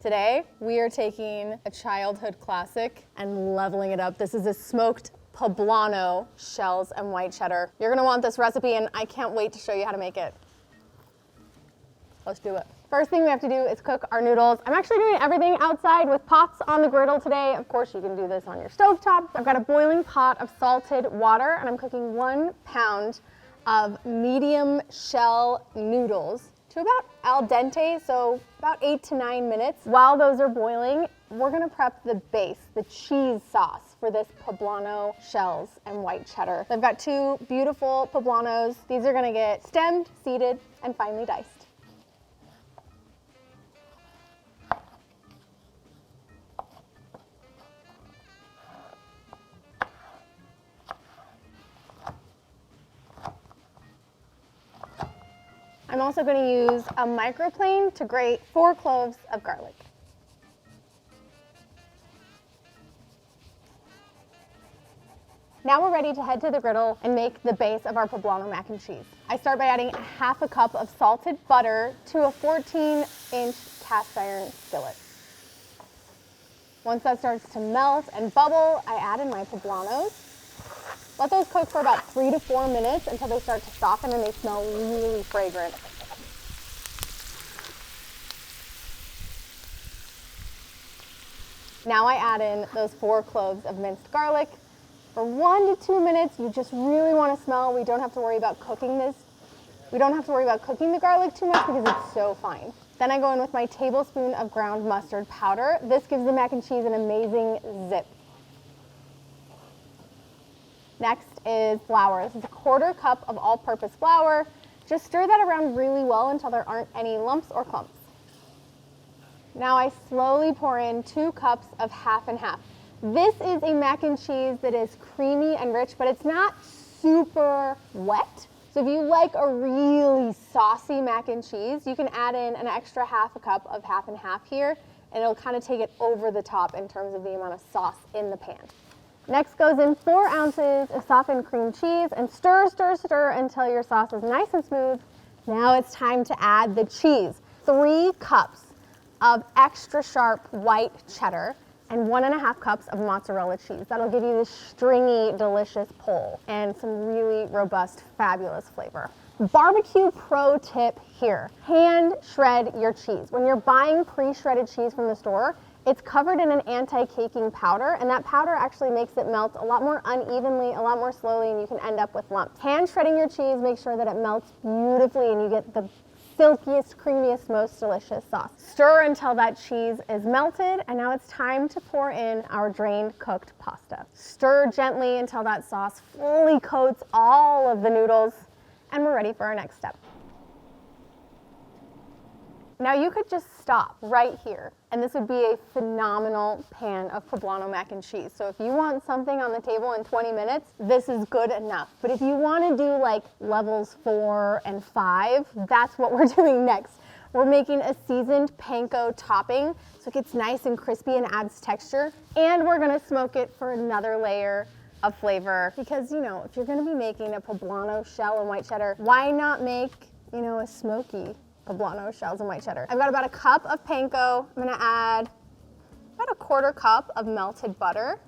Today, we are taking a childhood classic and leveling it up. This is a smoked poblano shells and white cheddar. You're gonna want this recipe and I can't wait to show you how to make it. Let's do it. First thing we have to do is cook our noodles. I'm actually doing everything outside with pots on the griddle today. Of course, you can do this on your stovetop. I've got a boiling pot of salted water and I'm cooking 1 pound of medium shell noodles to about al dente, so about 8 to 9 minutes. While those are boiling, we're gonna prep the base, the cheese sauce for this poblano shells and white cheddar. I've got 2 beautiful poblanos. These are gonna get stemmed, seeded, and finely diced. I'm also going to use a microplane to grate 4 cloves of garlic. Now we're ready to head to the griddle and make the base of our poblano mac and cheese. I start by adding 1/2 cup of salted butter to a 14-inch cast iron skillet. Once that starts to melt and bubble, I add in my poblanos. Let those cook for about 3 to 4 minutes until they start to soften and they smell really fragrant. Now I add in those 4 cloves of minced garlic. For 1 to 2 minutes, you just really want to smell. We don't have to worry about cooking this. We don't have to worry about cooking the garlic too much because it's so fine. Then I go in with my tablespoon of ground mustard powder. This gives the mac and cheese an amazing zip. Next is flour. This is a 1/4 cup of all-purpose flour. Just stir that around really well until there aren't any lumps or clumps. Now I slowly pour in 2 cups of 1/2 and 1/2. This is a mac and cheese that is creamy and rich, but it's not super wet. So if you like a really saucy mac and cheese, you can add in an extra 1/2 cup of 1/2 and 1/2 here, and it'll kind of take it over the top in terms of the amount of sauce in the pan. Next goes in 4 ounces of softened cream cheese and stir, stir, stir until your sauce is nice and smooth. Now it's time to add the cheese. 3 cups of extra sharp white cheddar and 1.5 cups of mozzarella cheese. That'll give you this stringy, delicious pull and some really robust, fabulous flavor. BBQ Pro Tip here, hand shred your cheese. When you're buying pre-shredded cheese from the store, it's covered in an anti-caking powder, and that powder actually makes it melt a lot more unevenly, a lot more slowly, and you can end up with lumps. Hand shredding your cheese, make sure that it melts beautifully and you get the silkiest, creamiest, most delicious sauce. Stir until that cheese is melted, and now it's time to pour in our drained cooked pasta. Stir gently until that sauce fully coats all of the noodles, and we're ready for our next step. Now you could just stop right here, and this would be a phenomenal pan of poblano mac and cheese. So if you want something on the table in 20 minutes, this is good enough. But if you want to do like levels 4 and 5, that's what we're doing next. We're making a seasoned panko topping, so it gets nice and crispy and adds texture. And we're gonna smoke it for another layer of flavor. Because, you know, if you're gonna be making a poblano shell and white cheddar, why not make, you know, a smoky poblano shells and white cheddar? I've got about 1 cup of panko. I'm gonna add about 1/4 cup of melted butter.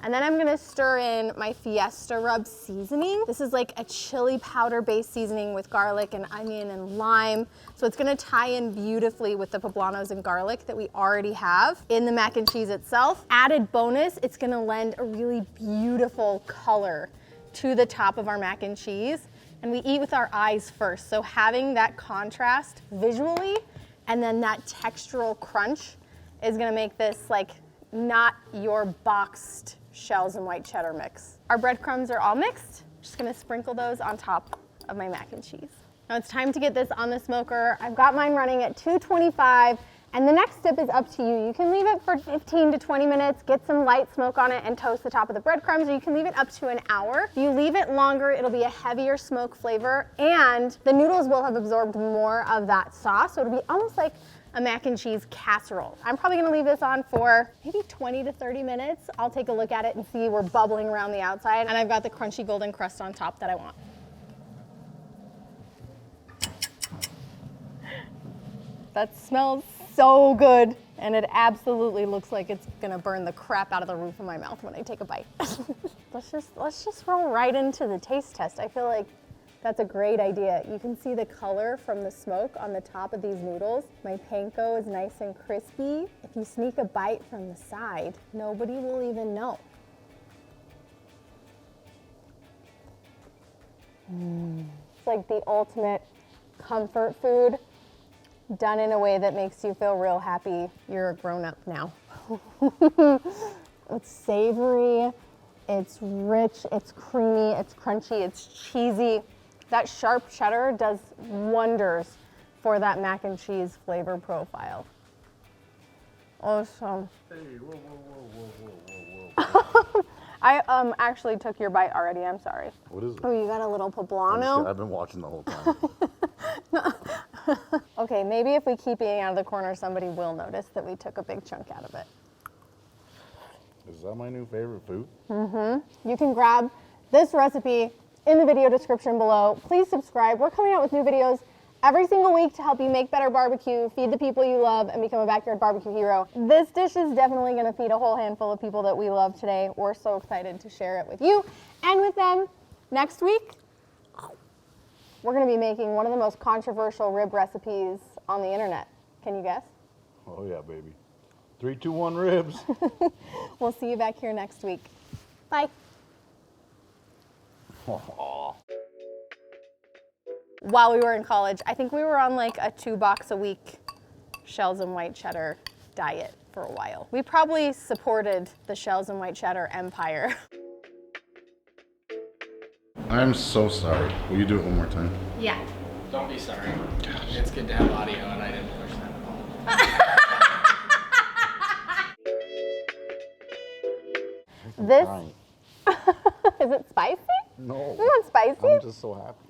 And then I'm gonna stir in my Fiesta rub seasoning. This is like a chili powder based seasoning with garlic and onion and lime. So it's gonna tie in beautifully with the poblanos and garlic that we already have in the mac and cheese itself. Added bonus, it's gonna lend a really beautiful color to the top of our mac and cheese. And we eat with our eyes first. So having that contrast visually and then that textural crunch is gonna make this like not your boxed shells and white cheddar mix. Our breadcrumbs are all mixed. Just gonna sprinkle those on top of my mac and cheese. Now it's time to get this on the smoker. I've got mine running at 225. And the next step is up to you. You can leave it for 15 to 20 minutes, get some light smoke on it and toast the top of the breadcrumbs, or you can leave it up to an hour. If you leave it longer, it'll be a heavier smoke flavor and the noodles will have absorbed more of that sauce. So it'll be almost like a mac and cheese casserole. I'm probably gonna leave this on for maybe 20 to 30 minutes. I'll take a look at it and see we're bubbling around the outside and I've got the crunchy golden crust on top that I want. That smells so good. And it absolutely looks like it's gonna burn the crap out of the roof of my mouth when I take a bite. Let's just roll right into the taste test. I feel like that's a great idea. You can see the color from the smoke on the top of these noodles. My panko is nice and crispy. If you sneak a bite from the side, nobody will even know. It's like the ultimate comfort food done in a way that makes you feel real happy you're a grown-up now. It's savory, it's rich, it's creamy, it's crunchy, it's cheesy. That sharp cheddar does wonders for that mac and cheese flavor profile. Awesome. Hey, whoa, whoa, whoa, whoa, whoa, whoa, whoa. I actually took your bite already, I'm sorry. What is it? Oh, you got a little poblano? I've been watching the whole time. Okay, maybe if we keep eating out of the corner, somebody will notice that we took a big chunk out of it. Is that my new favorite food? You can grab this recipe in the video description below. Please subscribe. We're coming out with new videos every single week to help you make better barbecue, feed the people you love, and become a backyard barbecue hero. This dish is definitely gonna feed a whole handful of people that we love today. We're so excited to share it with you and with them. Next week, we're gonna be making one of the most controversial rib recipes on the internet. Can you guess? Oh yeah, baby. 3, 2, 1 ribs. We'll see you back here next week. Bye. While we were in college, I think we were on like a 2-box a week shells and white cheddar diet for a while. We probably supported the shells and white cheddar empire. I'm so sorry. Will you do it one more time? Yeah. Don't be sorry. It's good to have audio, and I didn't push that at all. This, is it spicy? No. Isn't it spicy? I'm just so happy.